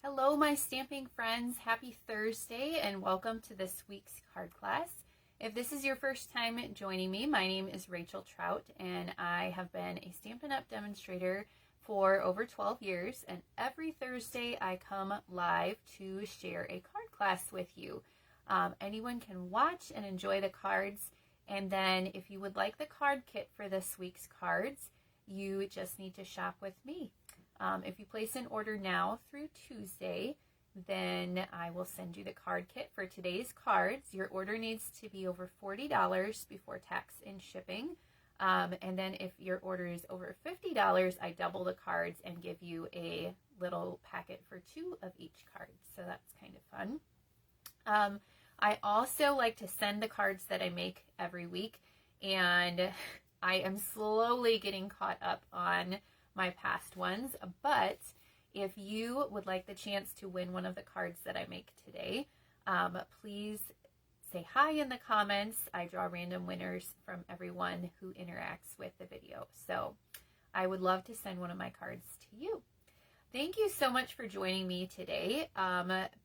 Hello, my stamping friends. Happy Thursday and welcome to this week's card class. If this is your first time joining me, my name is Rachel Trout and I have been a Stampin' Up! Demonstrator for over 12 years, and every Thursday I come live to share a card class with you. Anyone can watch and enjoy the cards, and then if you would like the card kit for this week's cards, you just need to shop with me. If you place an order now through Tuesday, then I will send you the card kit for today's cards. Your order needs to be over $40 before tax and shipping. And then if your order is over $50, I double the cards and give you a little packet for 2 of each card. So that's kind of fun. I also like to send the cards that I make every week, and I am slowly getting caught up on my past ones, but if you would like the chance to win one of the cards that I make today, please say hi in the comments. I draw random winners from everyone who interacts with the video, so I would love to send one of my cards to you. Thank you so much for joining me today.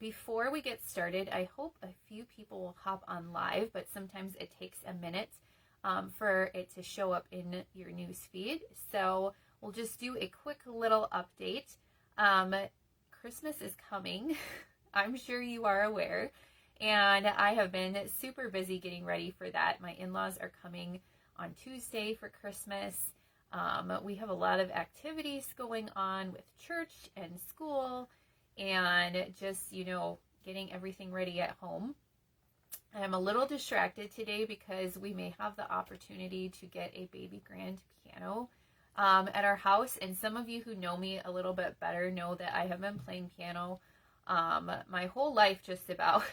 Before we get started, I hope a few people will hop on live, but sometimes it takes a minute for it to show up in your news feed. So we'll just do a quick little update. Christmas is coming. I'm sure you are aware. And I have been super busy getting ready for that. My in-laws are coming on Tuesday for Christmas. We have a lot of activities going on with church and school and just, getting everything ready at home. I'm a little distracted today because we may have the opportunity to get a baby grand piano at our house, and some of you who know me a little bit better know that I have been playing piano my whole life just about,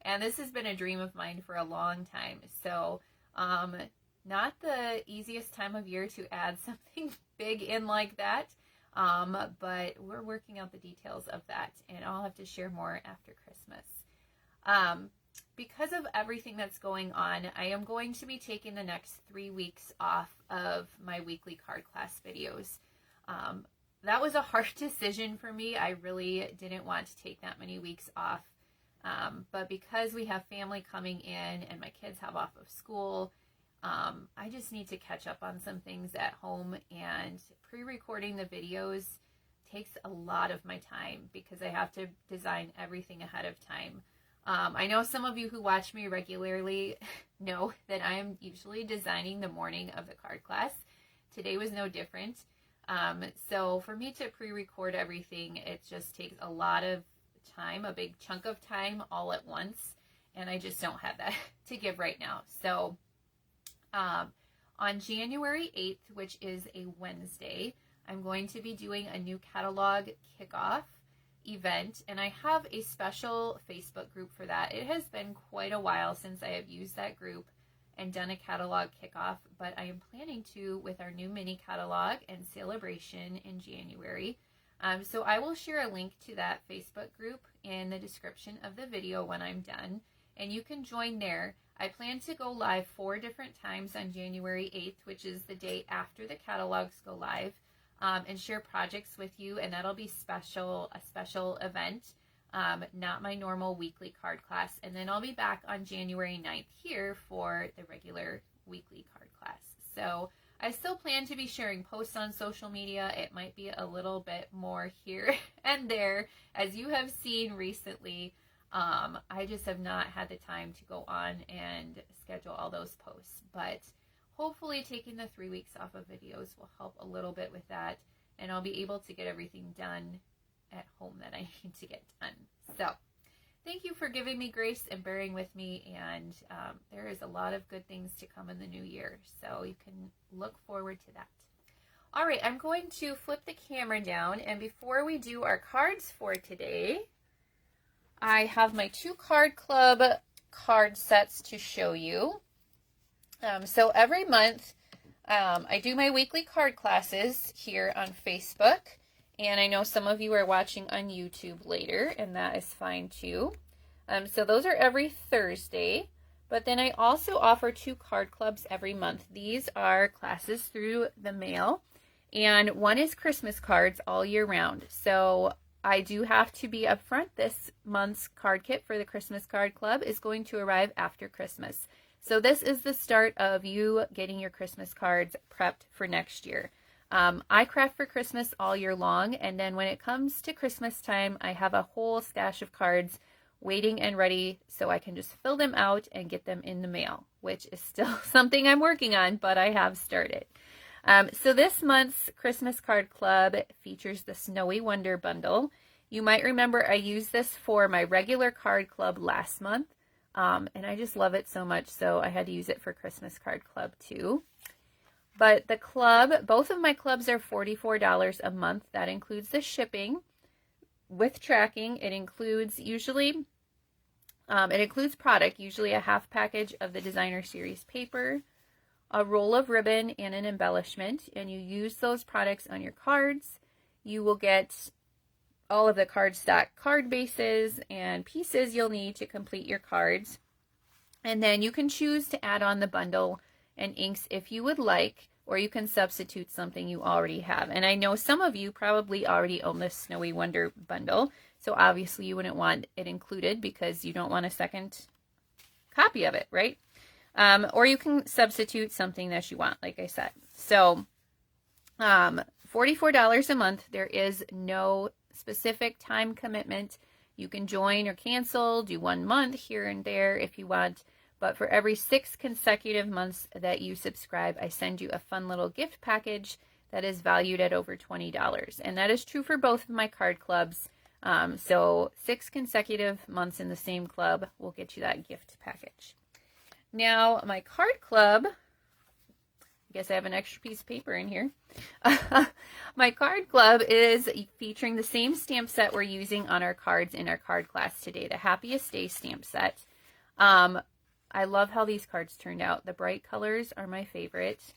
and this has been a dream of mine for a long time. So not the easiest time of year to add something big in like that, but we're working out the details of that, and I'll have to share more after Christmas. Because of everything that's going on, I am going to be taking the next 3 weeks off of my weekly card class videos. That was a hard decision for me. I really didn't want to take that many weeks off. But because we have family coming in and my kids have off of school, I just need to catch up on some things at home, and pre-recording the videos takes a lot of my time because I have to design everything ahead of time. I know some of you who watch me regularly know that I am usually designing the morning of the card class. Today was no different. So for me to pre-record everything, it just takes a lot of time, a big chunk of time all at once, and I just don't have that to give right now. So on January 8th, which is a Wednesday, I'm going to be doing a new catalog kickoff event, and I have a special Facebook group for that. It has been quite a while since I have used that group and done a catalog kickoff, but I am planning to with our new mini catalog and celebration in January. So I will share a link to that Facebook group in the description of the video when I'm done, and you can join there. I plan to go live 4 different times on January 8th, which is the day after the catalogs go live, and share projects with you, and that'll be a special event, not my normal weekly card class. And then I'll be back on January 9th here for the regular weekly card class. So I still plan to be sharing posts on social media. It might be a little bit more here and there, as you have seen recently. I just have not had the time to go on and schedule all those posts, but hopefully taking the 3 weeks off of videos will help a little bit with that, and I'll be able to get everything done at home that I need to get done. So thank you for giving me grace and bearing with me, and there is a lot of good things to come in the new year, so you can look forward to that. All right, I'm going to flip the camera down, and before we do our cards for today, I have my 2 card club card sets to show you. So every month, I do my weekly card classes here on Facebook, and I know some of you are watching on YouTube later, and that is fine too. So those are every Thursday, but then I also offer 2 card clubs every month. These are classes through the mail, and one is Christmas cards all year round. So I do have to be upfront. This month's card kit for the Christmas Card Club is going to arrive after Christmas. So this is the start of you getting your Christmas cards prepped for next year. I craft for Christmas all year long, and then when it comes to Christmas time, I have a whole stash of cards waiting and ready so I can just fill them out and get them in the mail, which is still something I'm working on, but I have started. So this month's Christmas Card Club features the Snowy Wonder Bundle. You might remember I used this for my regular card club last month, and I just love it so much, so I had to use it for Christmas Card Club too. But the club, both of my clubs are $44 a month. That includes the shipping with tracking. It includes product, usually a half package of the designer series paper, a roll of ribbon, and an embellishment, and you use those products on your cards. You will get all of the cardstock card bases and pieces you'll need to complete your cards. And then you can choose to add on the bundle and inks if you would like, or you can substitute something you already have. And I know some of you probably already own this Snowy Wonder bundle, so obviously you wouldn't want it included because you don't want a second copy of it, right? Or you can substitute something that you want, like I said. So $44 a month. There is no specific time commitment. You can join or cancel, do 1 month here and there if you want. But for every 6 consecutive months that you subscribe, I send you a fun little gift package that is valued at over $20. And that is true for both of my card clubs. So 6 consecutive months in the same club will get you that gift package. Now, my card club, I guess I have an extra piece of paper in here. My card club is featuring the same stamp set we're using on our cards in our card class today, the Happiest Day stamp set. I love how these cards turned out. The bright colors are my favorite.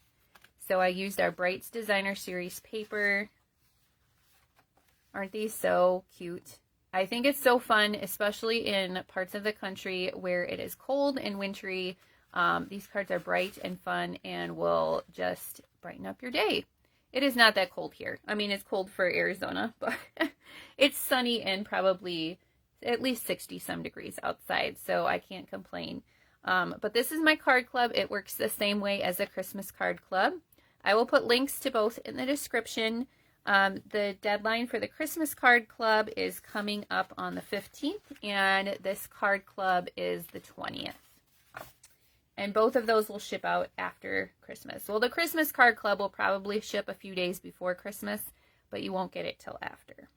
So I used our Brights Designer Series paper. Aren't these so cute? I think it's so fun, especially in parts of the country where it is cold and wintry. These cards are bright and fun and will just brighten up your day. It is not that cold here. I mean, it's cold for Arizona, but it's sunny and probably at least 60 some degrees outside, so I can't complain. But this is my card club. It works the same way as a Christmas card club. I will put links to both in the description. The deadline for the Christmas card club is coming up on the 15th, and this card club is the 20th. And both of those will ship out after Christmas. Well, the Christmas card club will probably ship a few days before Christmas, but you won't get it till after.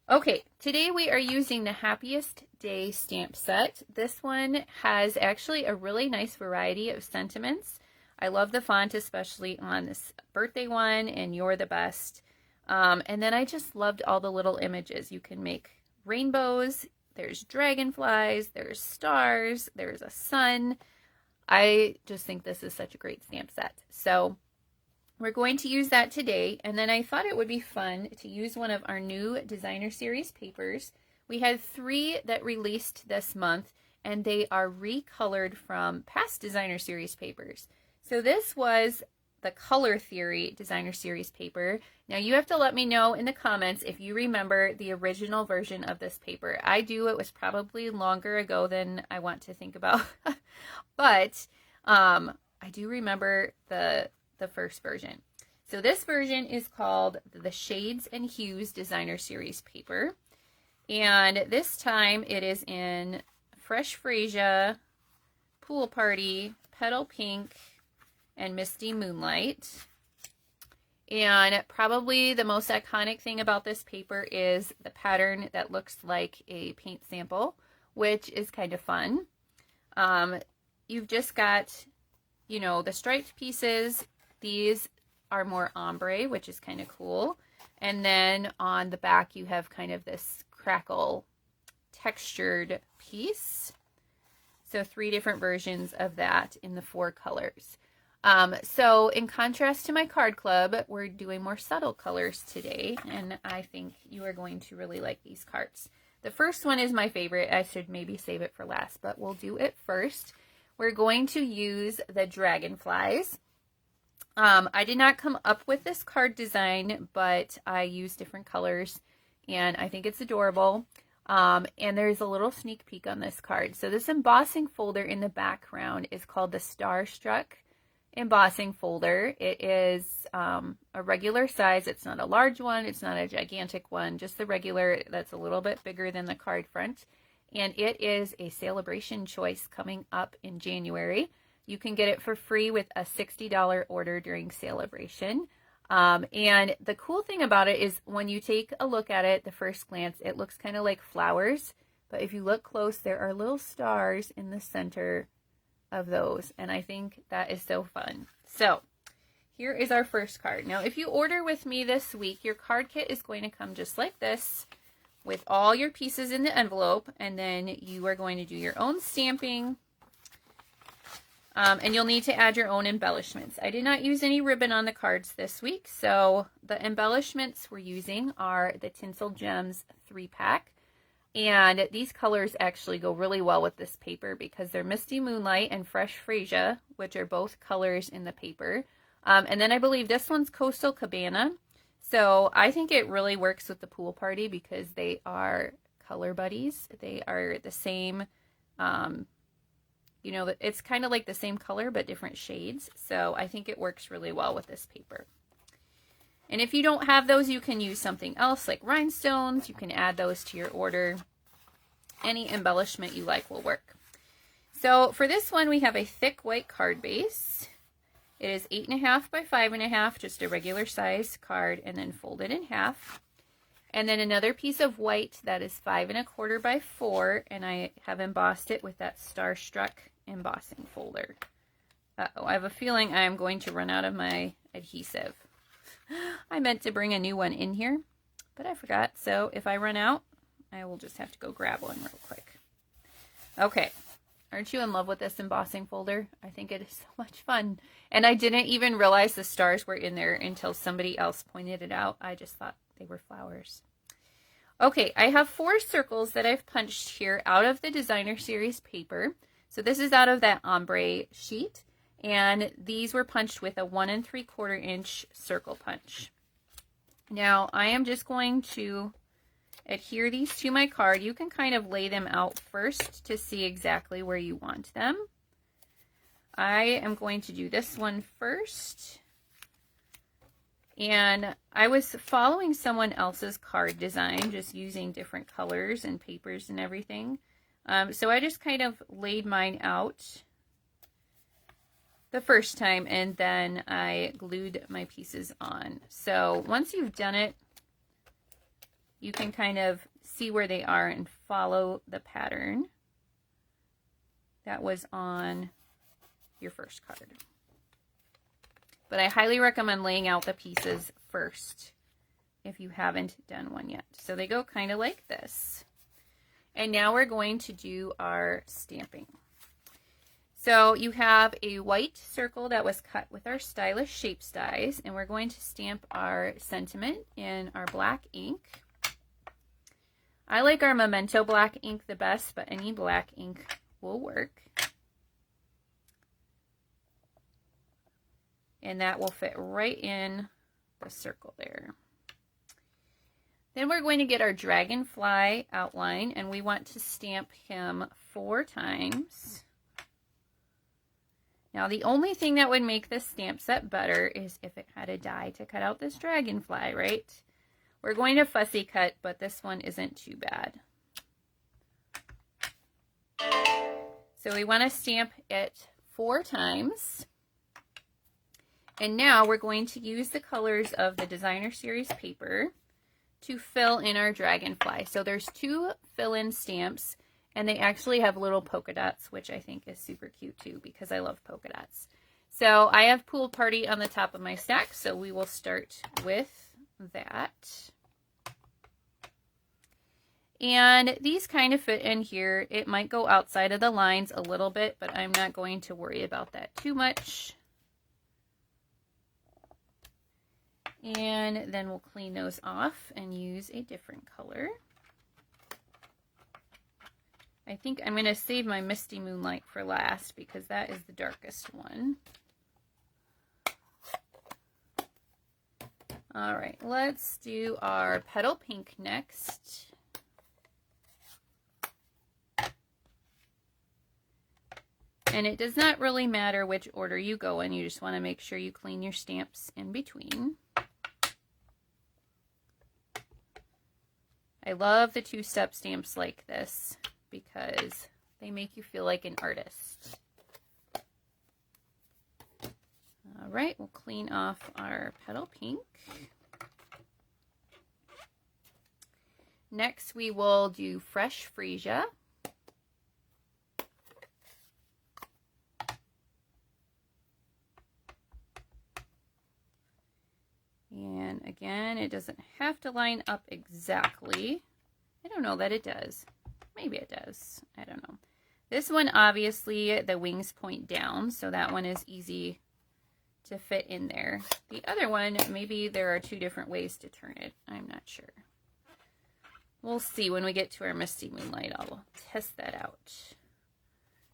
Okay, today we are using the Happiest Day stamp set. This one has actually a really nice variety of sentiments. I love the font, especially on this birthday one, and You're the Best. And then I just loved all the little images. You can make rainbows, there's dragonflies, there's stars, there's a sun. I just think this is such a great stamp set. So we're going to use that today, and then I thought it would be fun to use one of our new designer series papers. We had 3 that released this month, and they are recolored from past designer series papers. So this was the Color Theory designer series paper. Now you have to let me know in the comments if you remember the original version of this paper. I do. It was probably longer ago than I want to think about, but I do remember the first version. So this version is called the Shades and Hues designer series paper, and this time it is in Fresh Freesia, Pool Party, Petal Pink, and Misty Moonlight. And probably the most iconic thing about this paper is the pattern that looks like a paint sample, which is kind of fun. You've just got, you know, the striped pieces. These are more ombre, which is kind of cool. And then on the back, you have kind of this crackle textured piece. So 3 different versions of that in the 4 colors. So in contrast to my card club, we're doing more subtle colors today, and I think you are going to really like these cards. The first one is my favorite. I should maybe save it for last, but we'll do it first. We're going to use the dragonflies. I did not come up with this card design, but I used different colors and I think it's adorable. And there's a little sneak peek on this card. So this embossing folder in the background is called the Starstruck embossing folder. It is a regular size. It's not a large one. It's not a gigantic one, just the regular that's a little bit bigger than the card front. And it is a celebration choice coming up in January. You can get it for free with a $60 order during celebration. And the cool thing about it is when you take a look at it, the first glance, it looks kind of like flowers. But if you look close, there are little stars in the center of those, and I think that is so fun. So here is our first card. Now if you order with me this week, your card kit is going to come just like this with all your pieces in the envelope, and then you are going to do your own stamping, and you'll need to add your own embellishments. I did not use any ribbon on the cards this week, so the embellishments we're using are the Tinsel Gems 3-pack. And these colors actually go really well with this paper because they're Misty Moonlight and Fresh Freesia, which are both colors in the paper. And then I believe this one's Coastal Cabana. So I think it really works with the pool party because they are color buddies. They are the same, you know, it's kind of like the same color but different shades. So I think it works really well with this paper. And if you don't have those, you can use something else like rhinestones. You can add those to your order. Any embellishment you like will work. So for this one, we have a thick white card base. It is 8.5 by 5.5, just a regular size card, and then folded in half. And then another piece of white that is 5.25 by 4, and I have embossed it with that Starstruck embossing folder. Uh-oh, I have a feeling I am going to run out of my adhesive. I meant to bring a new one in here, but I forgot. So if I run out, I will just have to go grab one real quick. Okay. Aren't you in love with this embossing folder? I think it is so much fun. And I didn't even realize the stars were in there until somebody else pointed it out. I just thought they were flowers. Okay, I have 4 circles that I've punched here out of the Designer Series paper. So this is out of that ombre sheet. And these were punched with a 1 3/4 inch circle punch. Now I am just going to adhere these to my card. You can kind of lay them out first to see exactly where you want them. I am going to do this one first. And I was following someone else's card design, just using different colors and papers and everything. So I just kind of laid mine out the first time, and then I glued my pieces on. So once you've done it, you can kind of see where they are and follow the pattern that was on your first card. But I highly recommend laying out the pieces first if you haven't done one yet. So they go kind of like this. And now we're going to do our stamping. So you have a white circle that was cut with our stylish Shapes dies, and we're going to stamp our sentiment in our black ink. I like our Memento black ink the best, but any black ink will work. And that will fit right in the circle there. Then we're going to get our dragonfly outline, and we want to stamp him 4 times. Now, the only thing that would make this stamp set better is if it had a die to cut out this dragonfly, right? We're going to fussy cut, but this one isn't too bad. So we want to stamp it 4 times. And now we're going to use the colors of the Designer Series paper to fill in our dragonfly. So there's 2 fill-in stamps, and they actually have little polka dots, which I think is super cute too because I love polka dots. So I have Pool Party on the top of my stack, so we will start with that. And these kind of fit in here. It might go outside of the lines a little bit, but I'm not going to worry about that too much. And then we'll clean those off and use a different color. I think I'm going to save my Misty Moonlight for last because that is the darkest one. All right, let's do our petal pink next. And it does not really matter which order you go in. You just want to make sure you clean your stamps in between. I love the two-step stamps like this because they make you feel like an artist. All right, we'll clean off our petal pink. Next, we will do fresh freesia. And again, it doesn't have to line up exactly. I don't know that it does. Maybe it does. I don't know. This one, obviously, the wings point down, so that one is easy to fit in there. The other one, maybe there are two different ways to turn it. I'm not sure. We'll see when we get to our Misty Moonlight. I'll test that out.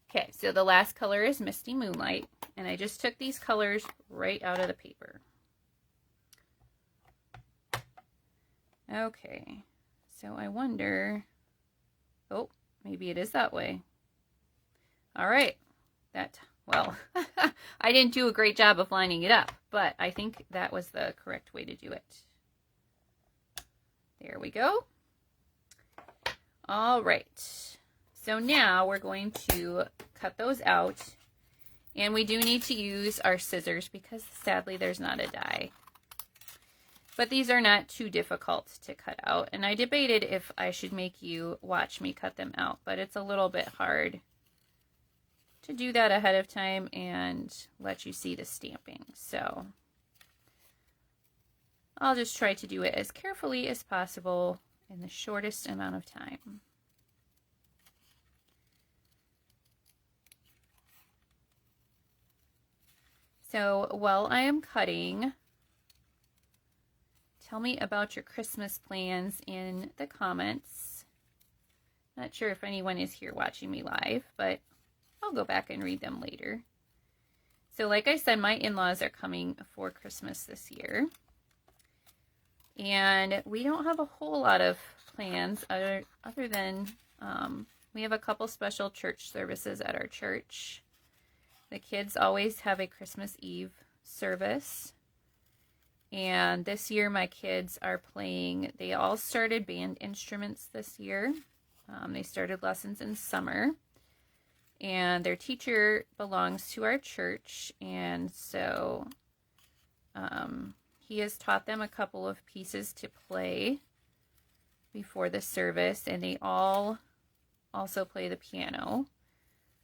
Okay, so the last color is Misty Moonlight, and I just took these colors right out of the paper. Okay, so I wonder, oh, maybe it is that way. All right, well, I didn't do a great job of lining it up, but I think that was the correct way to do it. There we go. All right, so now we're going to cut those out, and we do need to use our scissors because sadly there's not a die. But these are not too difficult to cut out. And I debated if I should make you watch me cut them out. But it's a little bit hard to do that ahead of time and let you see the stamping. So I'll just try to do it as carefully as possible in the shortest amount of time. So while I am cutting, tell me about your Christmas plans in the comments. Not sure if anyone is here watching me live, but I'll go back and read them later. So like I said, my in-laws are coming for Christmas this year. And we don't have a whole lot of plans other than we have a couple special church services at our church. The kids always have a Christmas Eve service. And this year my kids are playing, they all started band instruments this year. They started lessons in summer. And their teacher belongs to our church. And so he has taught them a couple of pieces to play before the service. And they all also play the piano,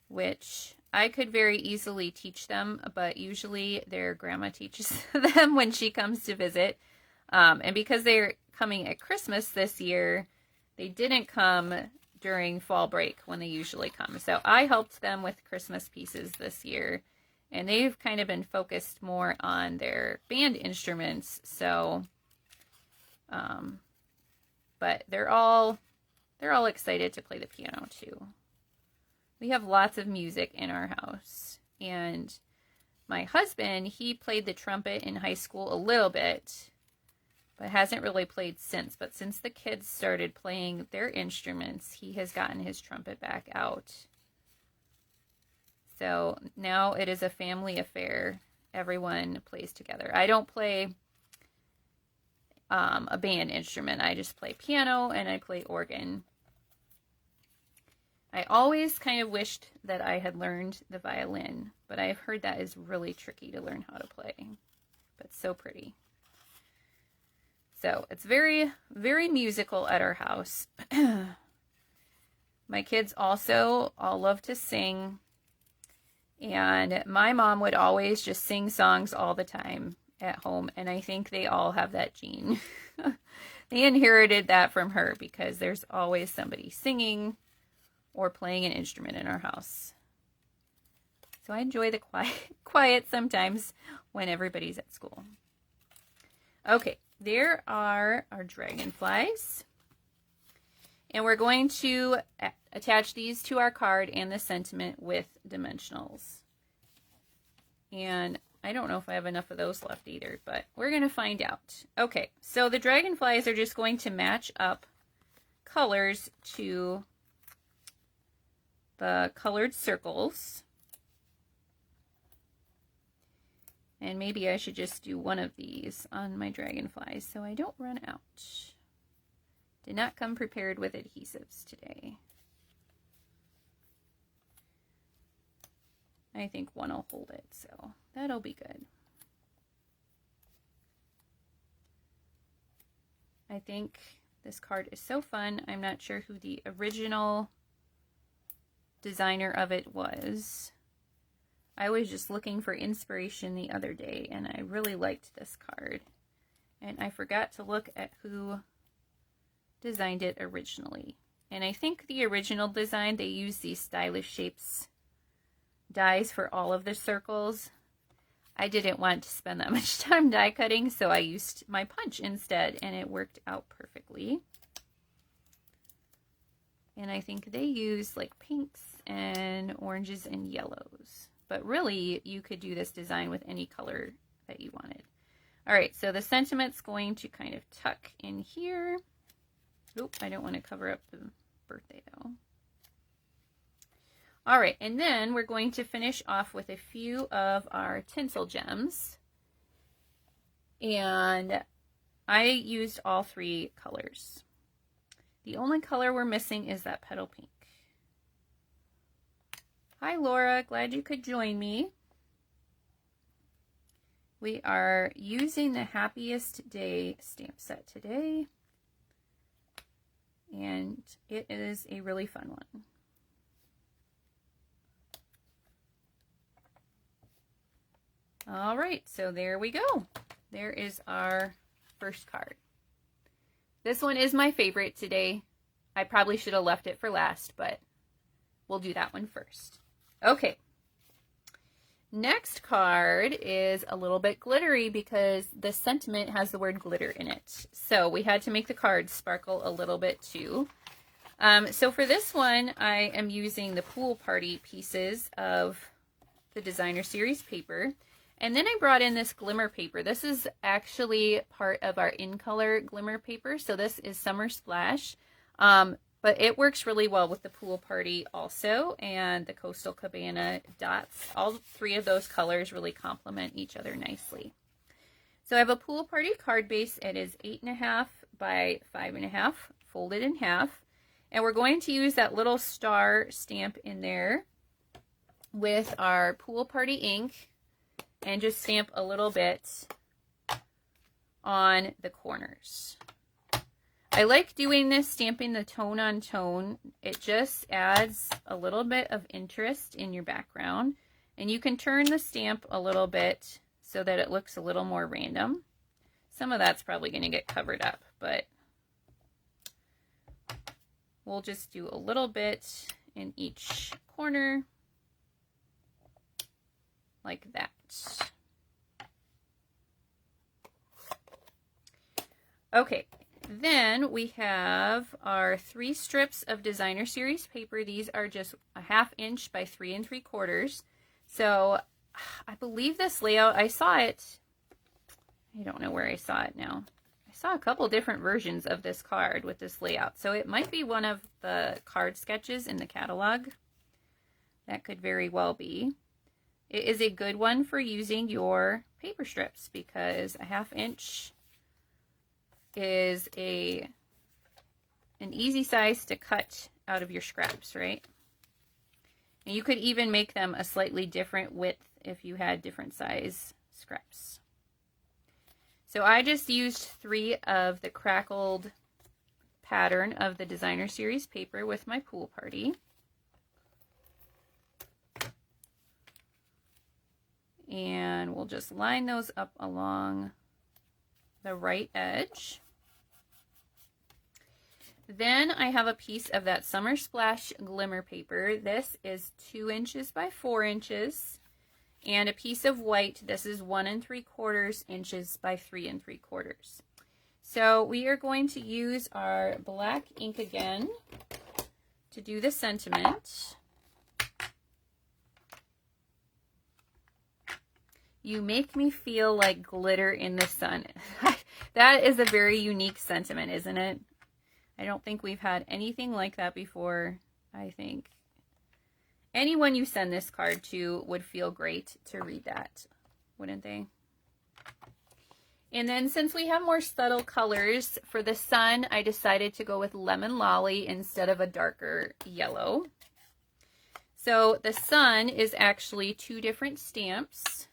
which I could very easily teach them, but usually their grandma teaches them when she comes to visit. And because they're coming at Christmas this year, they didn't come during fall break when they usually come. So I helped them with Christmas pieces this year, and they've kind of been focused more on their band instruments. So, but they're all excited to play the piano too. We have lots of music in our house, and my husband, he played the trumpet in high school a little bit, but hasn't really played since. But since the kids started playing their instruments, he has gotten his trumpet back out. So now it is a family affair. Everyone plays together. I don't play a band instrument. I just play piano and I play organ. I always kind of wished that I had learned the violin, but I've heard that is really tricky to learn how to play, but so pretty. So it's very, very musical at our house. My kids also all love to sing, and my mom would always just sing songs all the time at home, and I think they all have that gene. They inherited that from her because there's always somebody singing or playing an instrument in our house. So I enjoy the quiet sometimes when everybody's at school. Okay, there are our dragonflies. And we're going to attach these to our card and the sentiment with dimensionals. And I don't know if I have enough of those left either, but we're going to find out. Okay, so the dragonflies are just going to match up colors to the colored circles. And maybe I should just do one of these on my dragonflies so I don't run out. Did not come prepared with adhesives today. I think one will hold it, so that'll be good. I think this card is so fun. I'm not sure who the original designer of it was. I was just looking for inspiration the other day, and I really liked this card. And I forgot to look at who designed it originally. And I think the original design, they used these stylish shapes dies for all of the circles. I didn't want to spend that much time die cutting, so I used my punch instead, and it worked out perfectly. And I think they used like pinks and oranges and yellows. But really, you could do this design with any color that you wanted. All right, so the sentiment's going to kind of tuck in here. Oop, I don't want to cover up the birthday though. All right, and then we're going to finish off with a few of our tinsel gems. And I used all three colors. The only color we're missing is that petal pink. Hi, Laura. Glad you could join me. We are using the Happiest Day stamp set today. And it is a really fun one. All right, so there we go. There is our first card. This one is my favorite today. I probably should have left it for last, but we'll do that one first. Okay. Next card is a little bit glittery because the sentiment has the word glitter in it. So we had to make the card sparkle a little bit too. So for this one, I am using the Pool Party pieces of the Designer Series paper. And then I brought in this glimmer paper. This is actually part of our In Color glimmer paper. So this is Summer Splash. But it works really well with the Pool Party also, and the Coastal Cabana dots. All three of those colors really complement each other nicely. So I have a Pool Party card base. It is 8.5 by 5.5, folded in half. And we're going to use that little star stamp in there with our Pool Party ink and just stamp a little bit on the corners. I like doing this, stamping the tone on tone. It just adds a little bit of interest in your background. And you can turn the stamp a little bit so that it looks a little more random. Some of that's probably going to get covered up, but we'll just do a little bit in each corner like that. Okay. Then we have our 3 strips of Designer Series paper. These are just a 1/2 inch by 3 3/4. So I believe this layout, I saw it, I don't know where I saw it now. I saw a couple different versions of this card with this layout. So it might be one of the card sketches in the catalog. That could very well be. It is a good one for using your paper strips because a 1/2 inch is an easy size to cut out of your scraps, right? And you could even make them a slightly different width if you had different size scraps. So I just used 3 of the crackled pattern of the Designer Series paper with my Pool Party. And we'll just line those up along the right edge. Then I have a piece of that Summer Splash glimmer paper. This is 2 inches by 4 inches. And a piece of white. This is 1 3/4 inches by 3 3/4. So we are going to use our black ink again to do the sentiment. You make me feel like glitter in the sun. That is a very unique sentiment, isn't it? I don't think we've had anything like that before. I think anyone you send this card to would feel great to read that, wouldn't they? And then since we have more subtle colors for the sun, I decided to go with Lemon Lolly instead of a darker yellow. So the sun is actually 2 different stamps.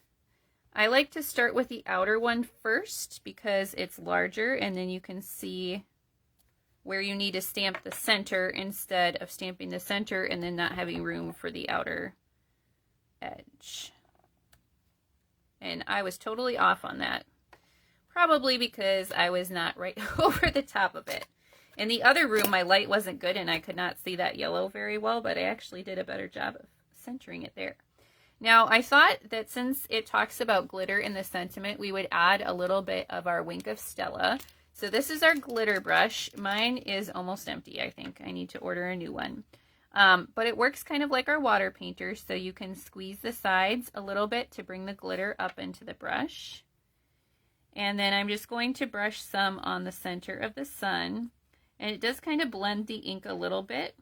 I like to start with the outer one first because it's larger, and then you can see where you need to stamp the center instead of stamping the center and then not having room for the outer edge. And I was totally off on that. Probably because I was not right over the top of it. In the other room, my light wasn't good and I could not see that yellow very well, but I actually did a better job of centering it there. Now, I thought that since it talks about glitter in the sentiment, we would add a little bit of our Wink of Stella. So this is our glitter brush. Mine is almost empty, I think. I need to order a new one. But it works kind of like our water painter, so you can squeeze the sides a little bit to bring the glitter up into the brush. And then I'm just going to brush some on the center of the sun. And it does kind of blend the ink a little bit.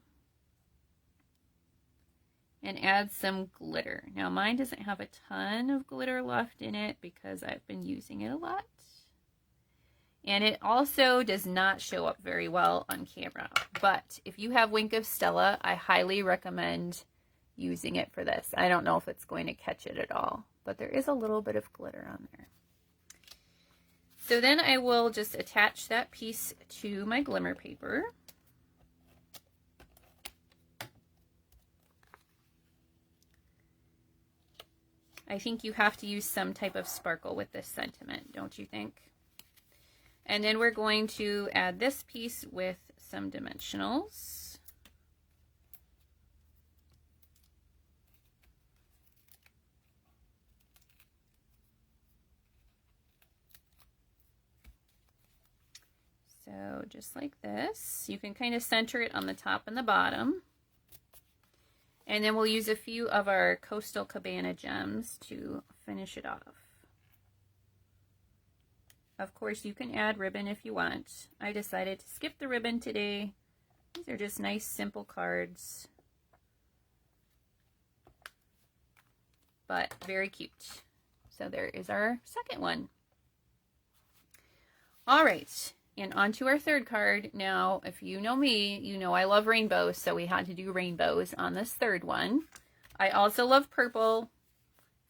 And add some glitter. Now mine doesn't have a ton of glitter left in it because I've been using it a lot. And it also does not show up very well on camera. But if you have Wink of Stella, I highly recommend using it for this. I don't know if it's going to catch it at all, but there is a little bit of glitter on there. So then I will just attach that piece to my glimmer paper. I think you have to use some type of sparkle with this sentiment, don't you think? And then we're going to add this piece with some dimensionals. So just like this, you can kind of center it on the top and the bottom. And then we'll use a few of our Coastal Cabana gems to finish it off. Of course, you can add ribbon if you want. I decided to skip the ribbon today. These are just nice, simple cards. But very cute. So there is our second one. All right, and on to our third card. Now, if you know me, you know I love rainbows, so we had to do rainbows on this third one. I also love purple,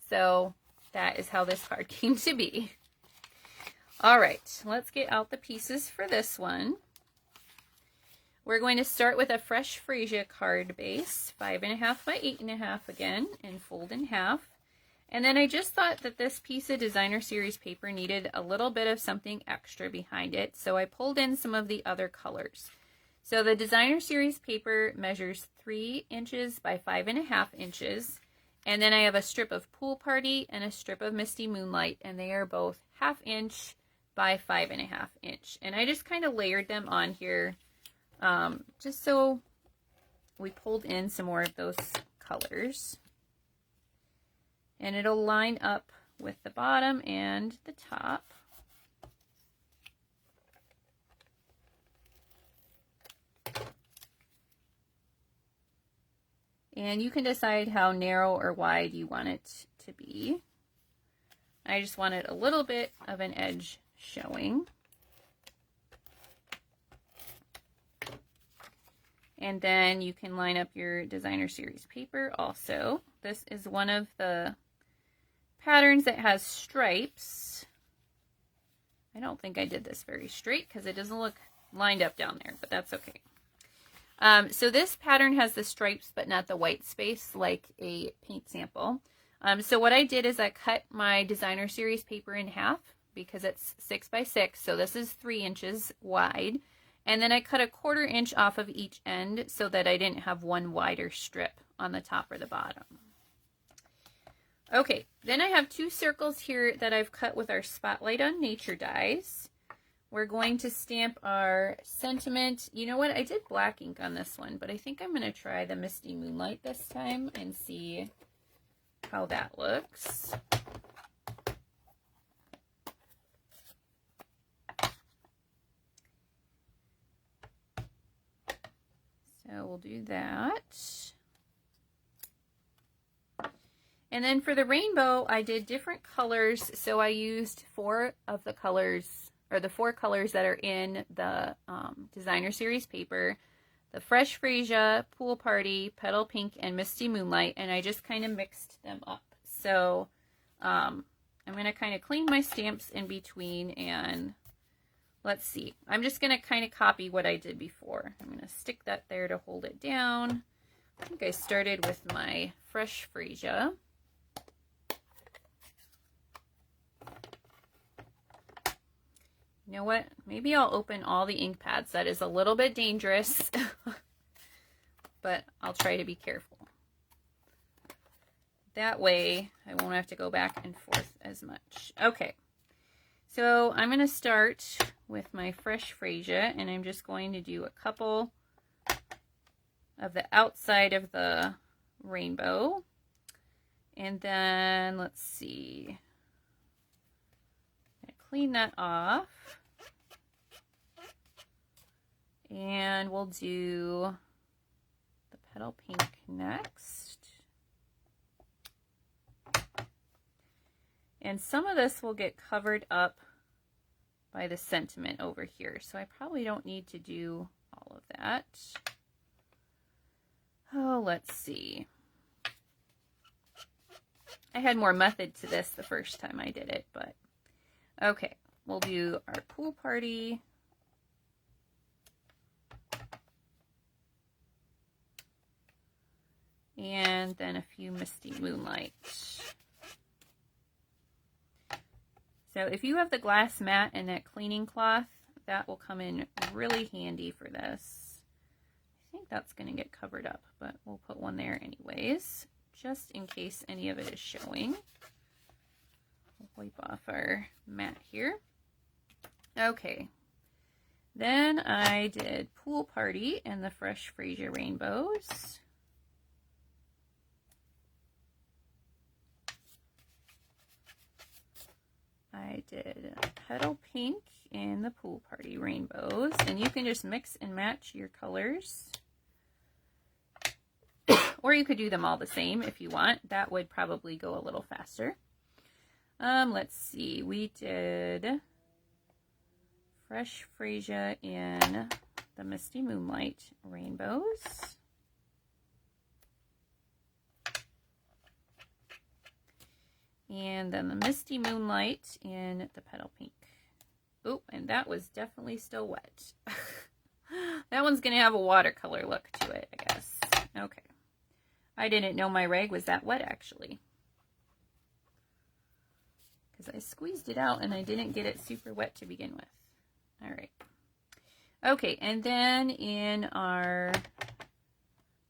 so that is how this card came to be. All right, let's get out the pieces for this one. We're going to start with a Fresh Freesia card base, 5.5 by 8.5 again, and fold in half. And then I just thought that this piece of designer series paper needed a little bit of something extra behind it, so I pulled in some of the other colors. So the designer series paper measures 3 inches by 5.5 inches. And then I have a strip of Pool Party and a strip of Misty Moonlight, and they are both 1/2 inch by 5.5 inch. And I just kind of layered them on here just so we pulled in some more of those colors. And it'll line up with the bottom and the top. And you can decide how narrow or wide you want it to be. I just wanted a little bit of an edge showing. And then you can line up your designer series paper also. This is one of the patterns that has stripes. I don't think I did this very straight because it doesn't look lined up down there, but that's okay. So this pattern has the stripes but not the white space like a paint sample. So what I did is I cut my designer series paper in half because it's 6 by 6, so this is 3 inches wide. And then I cut a 1/4 inch off of each end so that I didn't have one wider strip on the top or the bottom. Okay, then I have 2 circles here that I've cut with our Spotlight on Nature dies. We're going to stamp our sentiment. You know what? I did black ink on this one, but I think I'm going to try the Misty Moonlight this time and see how that looks. So we'll do that. And then for the rainbow, I did different colors. So I used 4 of the colors, or the 4 colors that are in the designer series paper. The Fresh Freesia, Pool Party, Petal Pink, and Misty Moonlight. And I just kind of mixed them up. So I'm going to kind of clean my stamps in between, and let's see. I'm just going to kind of copy what I did before. I'm going to stick that there to hold it down. I think I started with my Fresh Freesia. You know what? Maybe I'll open all the ink pads. That is a little bit dangerous, but I'll try to be careful. That way I won't have to go back and forth as much. Okay, so I'm going to start with my Fresh Freesia, and I'm just going to do a couple of the outside of the rainbow. And then, let's see, I'm going to clean that off. And we'll do the Petal Pink next. And some of this will get covered up by the sentiment over here. So I probably don't need to do all of that. Oh, let's see. I had more method to this the first time I did it, but okay. We'll do our Pool Party. And then a few Misty Moonlight. So if you have the glass mat and that cleaning cloth, that will come in really handy for this. I think that's going to get covered up, but we'll put one there anyways, just in case any of it is showing. We'll wipe off our mat here. Okay. Then I did Pool Party and the Fresh Freesia Rainbows. I did Petal Pink and the Pool Party Rainbows, and you can just mix and match your colors, or you could do them all the same if you want. That would probably go a little faster. Let's see, we did Fresh Freesia in the Misty Moonlight Rainbows. And then the Misty Moonlight in the Petal Pink. Oh, and that was definitely still wet. That one's going to have a watercolor look to it, I guess. Okay. I didn't know my rag was that wet, actually. Because I squeezed it out and I didn't get it super wet to begin with. All right. Okay, and then in our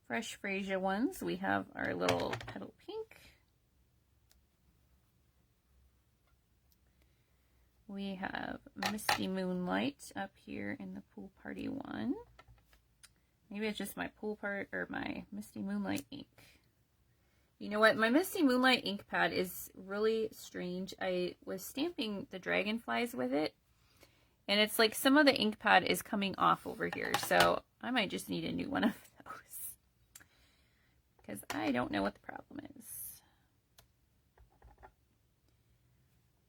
Fresh Freesia ones, we have our little Petal Pink. We have Misty Moonlight up here in the Pool Party one. Maybe it's just my my Misty Moonlight ink. You know what? My Misty Moonlight ink pad is really strange. I was stamping the dragonflies with it, and it's like some of the ink pad is coming off over here. So I might just need a new one of those, because I don't know what the problem is.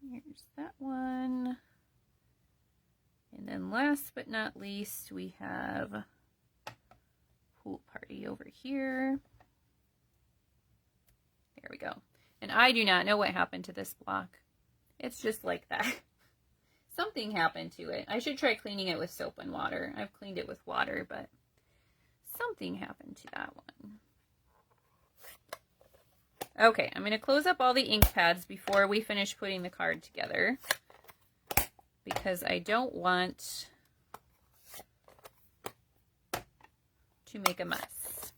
Here's that one. And then last but not least, we have Pool Party over here. There we go. And I do not know what happened to this block. It's just like that. Something happened to it. I should try cleaning it with soap and water. I've cleaned it with water, but something happened to that one. Okay, I'm going to close up all the ink pads before we finish putting the card together, because I don't want to make a mess.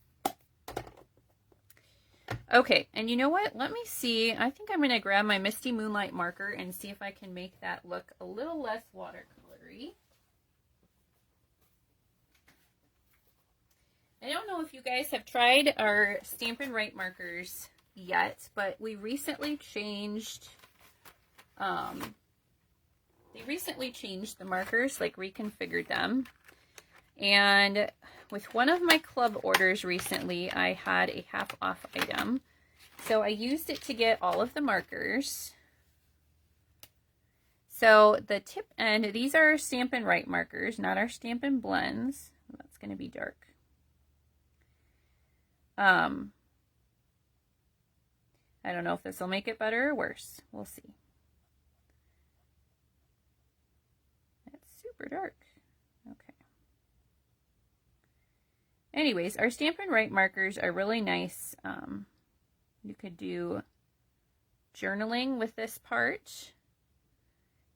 Okay, and you know what? Let me see. I think I'm going to grab my Misty Moonlight marker and see if I can make that look a little less watercolory. I don't know if you guys have tried our Stampin' Write markers yet, but we recently changed the markers, like reconfigured them, And with one of my club orders recently, I had a half off item. So I used it to get all of the markers. So the tip end, these are Stampin' Right markers, not our Stampin' Blends. That's going to be dark. I don't know if this will make it better or worse. We'll see. That's super dark. Okay. Anyways, our Stampin' Right markers are really nice. You could do journaling with this part.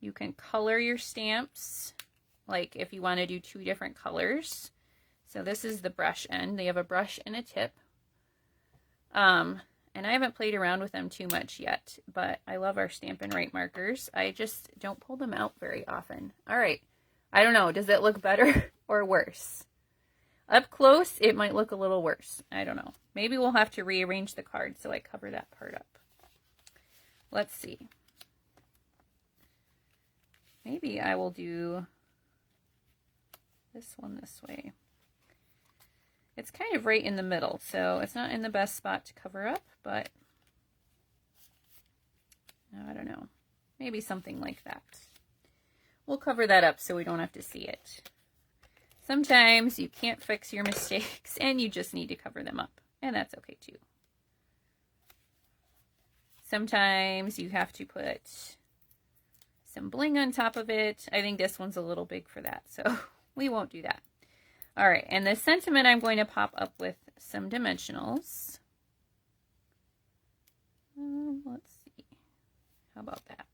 You can color your stamps, like if you want to do 2 different colors. So this is the brush end. They have a brush and a tip. And I haven't played around with them too much yet, but I love our Stampin' Right markers. I just don't pull them out very often. All right. I don't know. Does it look better or worse? Up close, it might look a little worse. I don't know. Maybe we'll have to rearrange the card so I cover that part up. Let's see. Maybe I will do this one this way. It's kind of right in the middle, so it's not in the best spot to cover up, but I don't know. Maybe something like that. We'll cover that up so we don't have to see it. Sometimes you can't fix your mistakes and you just need to cover them up, and that's okay too. Sometimes you have to put some bling on top of it. I think this one's a little big for that, so we won't do that. All right, and the sentiment I'm going to pop up with some dimensionals. Let's see. How about that?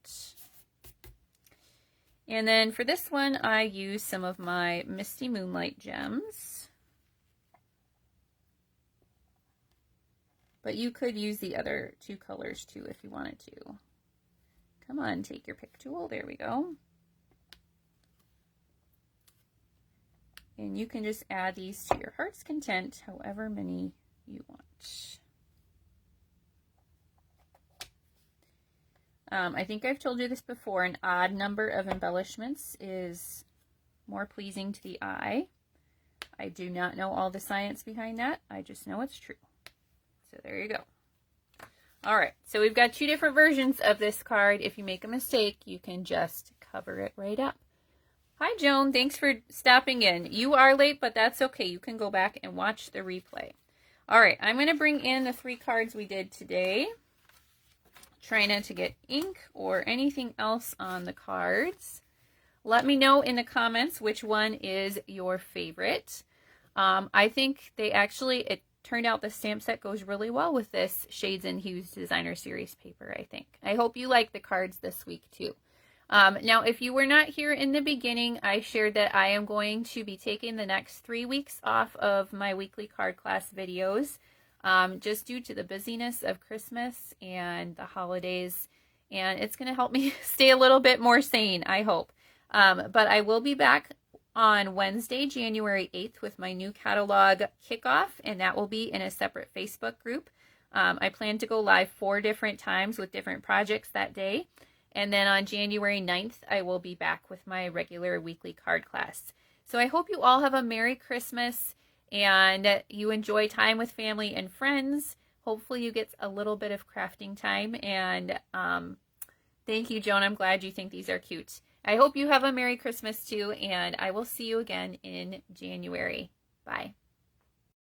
And then for this one, I use some of my Misty Moonlight gems. But you could use the other 2 colors too if you wanted to. Come on, take your pick tool. There we go. And you can just add these to your heart's content, however many you want. I think I've told you this before, an odd number of embellishments is more pleasing to the eye. I do not know all the science behind that. I just know it's true. So there you go. All right, so we've got 2 different versions of this card. If you make a mistake, you can just cover it right up. Hi, Joan. Thanks for stopping in. You are late, but that's okay. You can go back and watch the replay. All right, I'm going to bring in the 3 cards we did today. Try not to get ink or anything else on the cards. Let me know in the comments which one is your favorite. I think it turned out the stamp set goes really well with this Shades and Hues Designer Series paper, I think. I hope you like the cards this week too. Now, if you were not here in the beginning, I shared that I am going to be taking the next 3 weeks off of my weekly card class videos, just due to the busyness of Christmas and the holidays, and it's going to help me stay a little bit more sane, I hope. But I will be back on Wednesday, January 8th with my new catalog kickoff, and that will be in a separate Facebook group. I plan to go live 4 different times with different projects that day. And then on January 9th, I will be back with my regular weekly card class. So I hope you all have a Merry Christmas and you enjoy time with family and friends. Hopefully you get a little bit of crafting time. And thank you, Joan. I'm glad you think these are cute. I hope you have a Merry Christmas too, and I will see you again in January. Bye.